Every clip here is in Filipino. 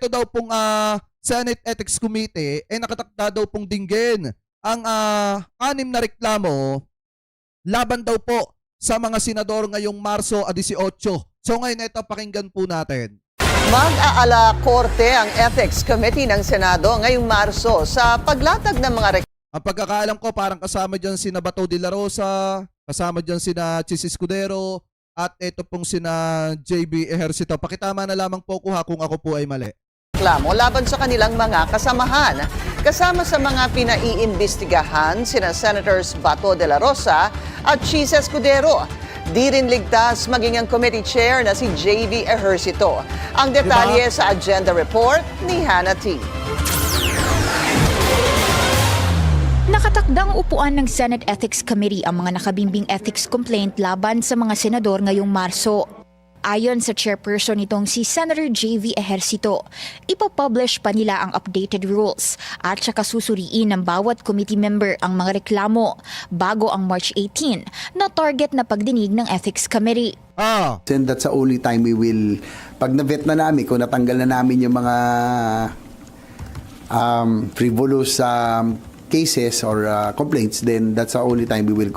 ito daw pong Senate Ethics Committee nakatakda daw pong dinggin ang 6 na reklamo laban daw po sa mga senador ngayong Marso 18. So ngayon ito pakinggan po natin. Mag-aala korte ang Ethics Committee ng Senado ngayong Marso sa paglatag ng mga Ang pagkakaalam ko parang kasama dyan sina Bato de la Rosa, kasama dyan sina Chis Escudero, at ito pong sina JB Ejercito. Pakitama na lamang po ko kung ako po ay mali. reklamo laban sa kanilang mga kasamahan. Kasama sa mga pinaiimbestigahan sina Senators Bato de la Rosa at Chis Escudero. Di rin ligtas maging ang committee chair na si JB Ejercito. Ang detalye sa agenda report ni Hannah T. Nakatakdang upuan ng Senate Ethics Committee ang mga nakabimbing ethics complaint laban sa mga senador ngayong Marso. Ayon sa chairperson nitong si Senator JV Ejercito, ipapublish pa nila ang updated rules at saka susuriin ng bawat committee member ang mga reklamo bago ang March 18 na target na pagdinig ng Ethics Committee. And that's the only time we will, pag na-vet na namin, kung natanggal na namin yung mga frivolous cases or complaints, then that's the only time we will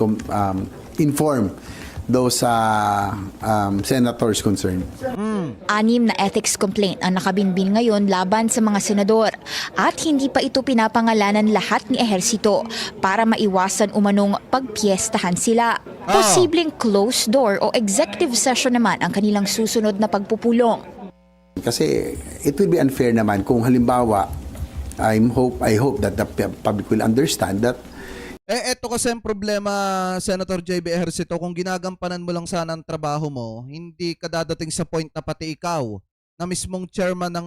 inform those senators concerned. 6 na ethics complaint ang nakabinbin ngayon laban sa mga senador at hindi pa ito pinapangalanan lahat ni Ejercito para maiwasan umanong pagpiestahan sila. Posibleng closed door o executive session naman ang kanilang susunod na pagpupulong. Kasi it will be unfair naman kung halimbawa I hope that the public will understand that. Eto kasi ang problema, Senator JB Ejercito, kung ginagampanan mo lang sana ang trabaho mo, hindi ka dadating sa point na pati ikaw, na mismong chairman ng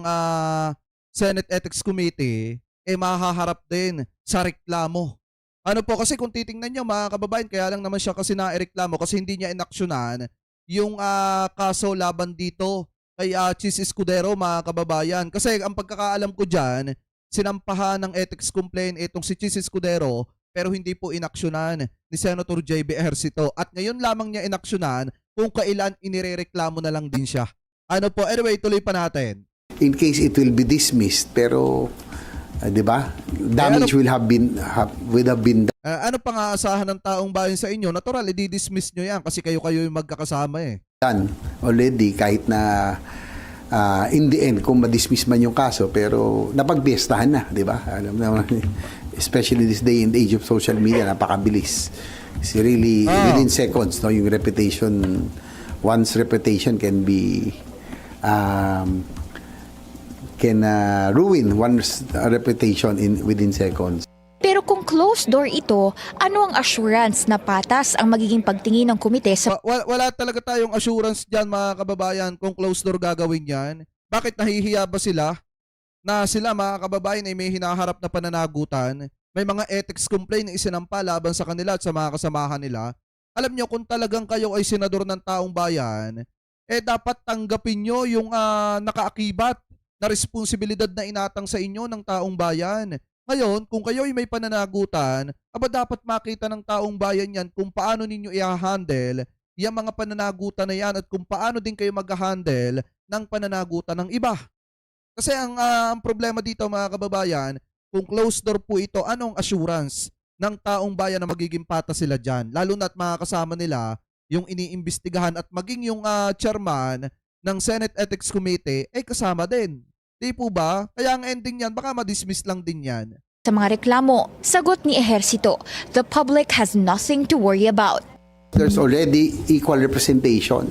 Senate Ethics Committee, mahaharap din sa reklamo. Ano po, kasi kung titingnan nyo mga kababayan, kaya lang naman siya kasi na-reklamo kasi hindi niya inaksyonan yung kaso laban dito kay Chis Escudero, mga kababayan. Kasi ang pagkakaalam ko dyan, sinampahan ng ethics complaint itong si Chis Escudero pero hindi po inaksyonan ni Senator JB Ejercito. At ngayon lamang niya inaksyonan kung kailan inirereklamo na lang din siya. Ano po, anyway, tuloy pa natin. In case it will be dismissed, pero, di ba, damage will have been done. Ano pang aasahan ng taong bayan sa inyo? Natural, i-dismiss nyo yan kasi kayo yung magkakasama eh. Done already, kahit na in the end, kung ma-dismiss man yung kaso, pero napagpiestahan na, di ba? Alam naman, especially this day and age of social media, napakabilis. It's really within seconds, no? Yung reputation, one's reputation can be ruin one's reputation within seconds. Pero kung closed door ito, ano ang assurance na patas ang magiging pagtingin ng komite sa... Wala talaga tayong assurance dyan mga kababayan kung closed door gagawin yan. Bakit nahihiya ba sila? Na sila mga kababayan ay may hinaharap na pananagutan, may mga ethics complaint na isinampa laban sa kanila at sa mga kasamahan nila. Alam nyo, kung talagang kayo ay senador ng taong bayan, dapat tanggapin nyo yung nakaakibat na responsibilidad na inatang sa inyo ng taong bayan. Ngayon, kung kayo ay may pananagutan, dapat makita ng taong bayan yan kung paano ninyo i-handle yung mga pananagutan na yan at kung paano din kayo mag-handle ng pananagutan ng iba. Kasi ang problema dito mga kababayan, kung closed door po ito, anong assurance ng taong bayan na magiging patas sila dyan? Lalo na't mga kasama nila, yung iniimbestigahan at maging yung chairman ng Senate Ethics Committee ay kasama din. Di po ba? Kaya ang ending yan, baka ma-dismiss lang din yan. Sa mga reklamo, sagot ni Ejercito, the public has nothing to worry about. There's already equal representation.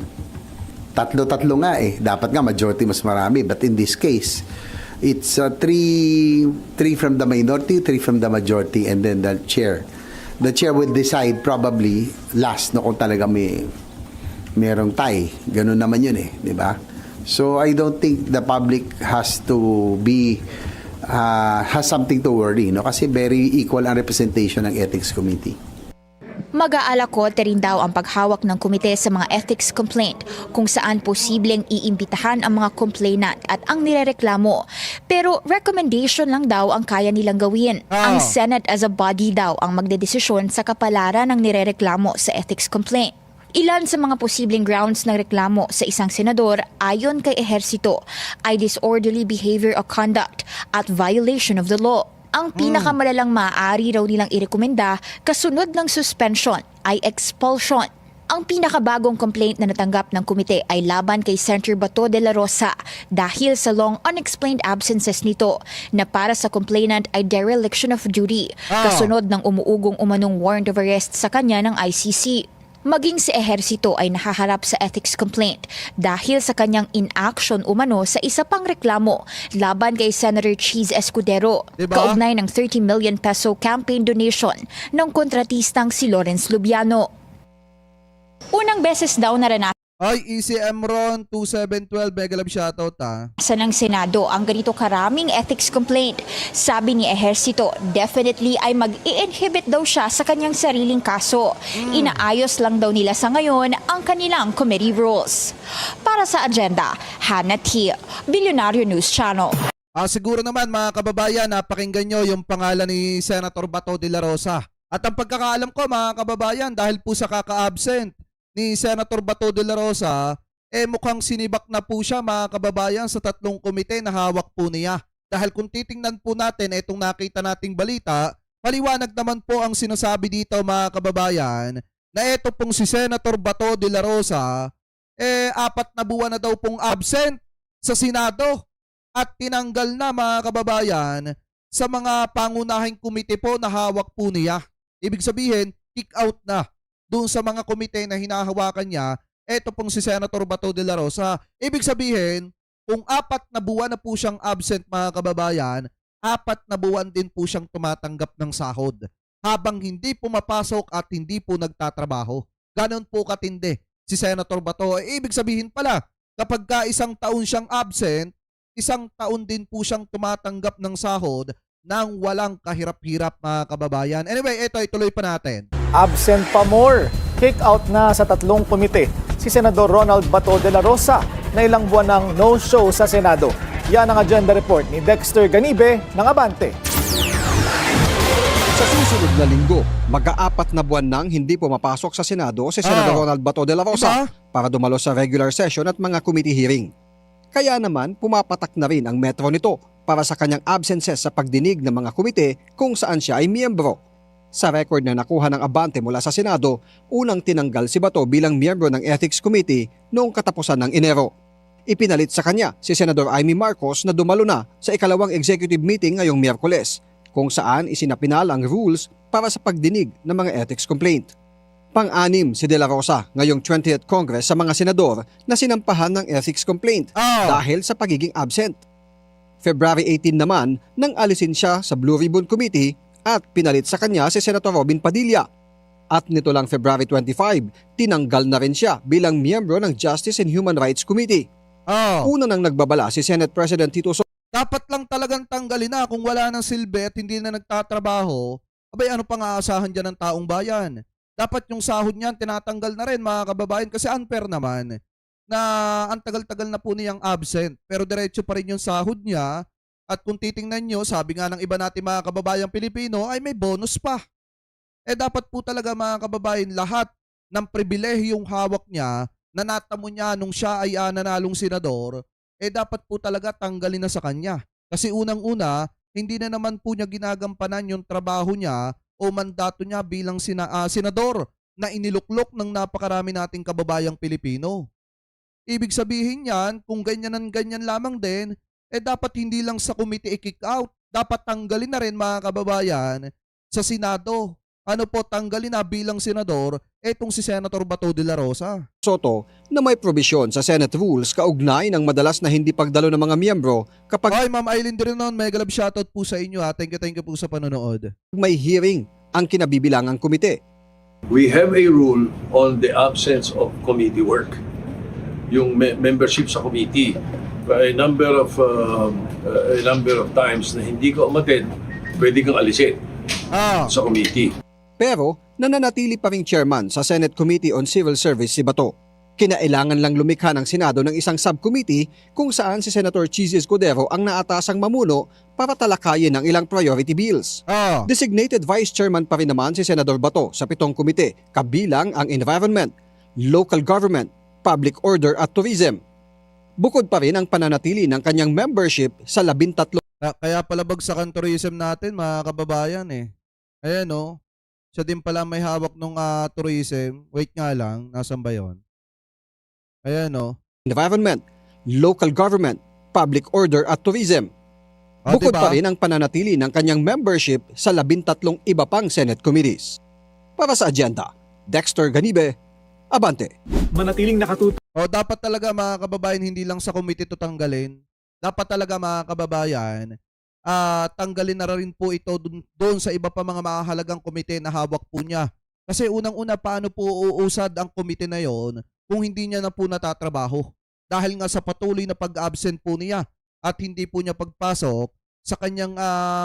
Tatlo-tatlo nga eh. Dapat nga majority mas marami. But in this case, it's three from the minority, 3 from the majority, and then the chair. The chair will decide probably last no, kung talaga merong tie. Ganun naman yun eh. Di ba? So I don't think the public has to be has something to worry, no? Kasi very equal ang representation ng Ethics Committee. Mag-aalakote rin daw ang paghawak ng komite sa mga ethics complaint kung saan posibleng iimbitahan ang mga complainant at ang nirereklamo. Pero recommendation lang daw ang kaya nilang gawin. Ang Senate as a body daw ang magdedesisyon sa kapalaran ng nirereklamo sa ethics complaint. Ilan sa mga posibleng grounds ng reklamo sa isang senador ayon kay Ehersito ay disorderly behavior o conduct at violation of the law. Ang pinakamalalang maaari raw nilang irekomenda kasunod ng suspension ay expulsion. Ang pinakabagong complaint na natanggap ng komite ay laban kay Senator Bato de la Rosa dahil sa long unexplained absences nito na para sa complainant ay dereliction of duty kasunod ng umuugong umanong warrant of arrest sa kanya ng ICC. Maging si Ehersito ay nahaharap sa ethics complaint dahil sa kanyang inaction umano sa isa pang reklamo laban kay Senator Cheese Escudero, Diba? kaugnay ng 30 million peso campaign donation ng kontratistang si Lawrence Lubiano. Unang beses daw naranasan Ay, ECM Ron, 2712, mega love shoutout ng Senado ang ganito karaming ethics complaint. Sabi ni Ehersito, definitely ay mag-i-inhibit daw siya sa kanyang sariling kaso. Inaayos lang daw nila sa ngayon ang kanilang committee rules. Para sa agenda, Hannah T. Billionaire News Channel. Siguro naman mga kababayan, napakinggan nyo yung pangalan ni Senator Bato de la Rosa. At ang pagkakaalam ko mga kababayan, dahil po sa kaka-absent ni Senator Bato de la Rosa, mukhang sinibak na po siya mga kababayan sa tatlong komite na hawak po niya. Dahil kung titingnan po natin itong nakita nating balita, maliwanag naman po ang sinasabi dito mga kababayan na ito pong si Senator Bato de la Rosa, 4 na buwan na daw pong absent sa Senado at tinanggal na mga kababayan sa mga pangunahing komite po na hawak po niya. Ibig sabihin, kick out na doon sa mga komite na hinahawakan niya, eto pong si Senator Bato de la Rosa. Ibig sabihin, kung 4 na buwan na po siyang absent mga kababayan, 4 na buwan din po siyang tumatanggap ng sahod habang hindi pumapasok at hindi po nagtatrabaho. Ganon po katindi si Senator Bato. Ibig sabihin pala, kapag ka 1 taon siyang absent, 1 taon din po siyang tumatanggap ng sahod nang walang kahirap-hirap mga kababayan. Anyway, ito ituloy pa natin. Absent pa more. Kick out na sa tatlong komite si Senador Ronald Bato de la Rosa na ilang buwan ng no-show sa Senado. Yan ang agenda report ni Dexter Ganibe ng Abante. Sa susunod na linggo, mag-4 na buwan nang hindi pumapasok sa Senado si Senador Ronald Bato de la Rosa para dumalo sa regular session at mga committee hearing. Kaya naman, pumapatak na rin ang metro nito para sa kanyang absences sa pagdinig ng mga komite kung saan siya ay miyembro. Sa record na nakuha ng Abante mula sa Senado, unang tinanggal si Bato bilang miyembro ng Ethics Committee noong katapusan ng Enero. Ipinalit sa kanya si Senador Amy Marcos na dumalo na sa ikalawang executive meeting ngayong Miyerkules, kung saan isinapinal ang rules para sa pagdinig ng mga ethics complaint. Pang-anim si De La Rosa ngayong 20th Congress sa mga senador na sinampahan ng ethics complaint dahil sa pagiging absent. February 18 naman nang alisin siya sa Blue Ribbon Committee at pinalit sa kanya si Senator Robin Padilla. At nito lang February 25, tinanggal na rin siya bilang miyembro ng Justice and Human Rights Committee. Una nang nagbabala si Senate President Tito Soto. Dapat lang talagang tanggalin na kung wala ng silbi at hindi na nagtatrabaho. Abay, ano pang aasahan dyan ng taong bayan? Dapat yung sahod niyan tinatanggal na rin mga kababayan kasi unfair naman na ang tagal-tagal na po niyang absent pero diretso pa rin yung sahod niya. At kung titingnan nyo, sabi nga ng iba natin mga kababayang Pilipino, ay may bonus pa. Dapat po talaga mga kababayan, lahat ng pribilehiyong hawak niya, na natamo niya nung siya ay nanalong senador, dapat po talaga tanggalin na sa kanya. Kasi unang-una, hindi na naman po niya ginagampanan yung trabaho niya o mandato niya bilang senador na iniluklok ng napakarami nating kababayang Pilipino. Ibig sabihin yan, kung ganyan lamang din, dapat hindi lang sa committee i-kick out. Dapat tanggalin na rin mga kababayan sa Senado. Ano po, tanggalin na bilang senador etong si Senator Bato de la Rosa. Soto na may probisyon sa Senate rules kaugnay ng madalas na hindi pagdalo ng mga miyembro kapag Ay, Ma'am Aileen Dirinon, mega love shoutout po sa inyo ha. Thank you po sa panonood. may hearing ang kinabibilangang komite. We have a rule on the absence of committee work. Yung membership sa committee. A number of times na hindi ka umattend, pwede kang alisin sa committee. Pero nananatili pa ring chairman sa Senate Committee on Civil Service si Bato. Kinailangan lang lumikha ng Senado ng isang subcommittee kung saan si Senator Cheese Escudero ang naatasang mamuno para talakayin ang ilang priority bills. Designated Vice Chairman pa rin naman si Senador Bato sa 7 komite, kabilang ang Environment, Local Government, Public Order at Tourism. Bukod pa rin ang pananatili ng kanyang membership sa 13 Kaya pala bagsak ang tourism natin, mga kababayan eh. Ayan no. Siya din pala may hawak nung tourism. Wait nga lang, nasan ba yun? Ayan no. Environment, Local Government, Public Order at Tourism. Bukod Diba? pa rin ang pananatili ng kanyang membership sa 13 iba pang Senate committees. Para sa agenda, Dexter Ganibe, Abante. Manatiling nakatutok Dapat talaga mga kababayan, hindi lang sa committee to tanggalin. Dapat talaga mga kababayan, tanggalin na rin po ito doon sa iba pa mga mahalagang komite na hawak po niya. Kasi unang-una, paano po uusad ang komite na yon kung hindi niya na po natatrabaho? Dahil nga sa patuloy na pag-absent po niya at hindi po niya pagpasok sa kanyang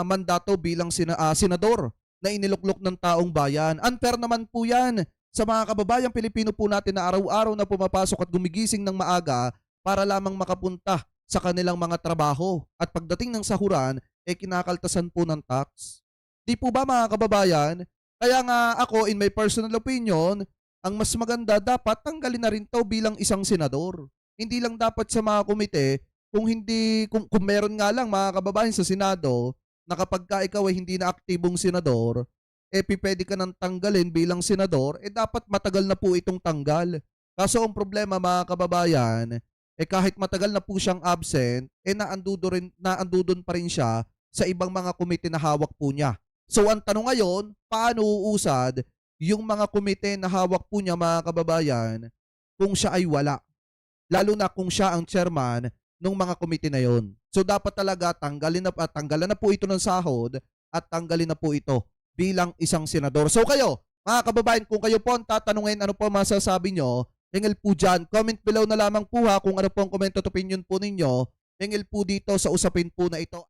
mandato bilang senador na iniluklok ng taong bayan. Unfair naman po yan sa mga kababayang Pilipino po natin na araw-araw na pumapasok at gumigising ng maaga para lamang makapunta sa kanilang mga trabaho. At pagdating ng sahuran, kinakaltasan po ng tax. Di po ba mga kababayan? Kaya nga ako, in my personal opinion, ang mas maganda dapat tanggalin na rin to bilang isang senador. Hindi lang dapat sa mga komite, kung meron nga lang mga kababayan sa Senado, na kapag ka ikaw ay hindi na aktibong senador, pwede ka nang tanggalin bilang senador, dapat matagal na po itong tanggal. Kaso ang problema mga kababayan, kahit matagal na po siyang absent, naandudon pa rin siya sa ibang mga komite na hawak po niya. So ang tanong ngayon, paano uusad yung mga komite na hawak po niya mga kababayan kung siya ay wala? Lalo na kung siya ang chairman ng mga komite na yon. So dapat talaga tanggalan na po ito ng sahod at tanggalin na po ito bilang isang senador. So kayo, mga kababayan, kung kayo po ang tatanungin ano po masasabi nyo, hingil po dyan. Comment below na lamang po ha kung ano po ang comment at opinion po ninyo. Hingil po dito sa usapin po na ito.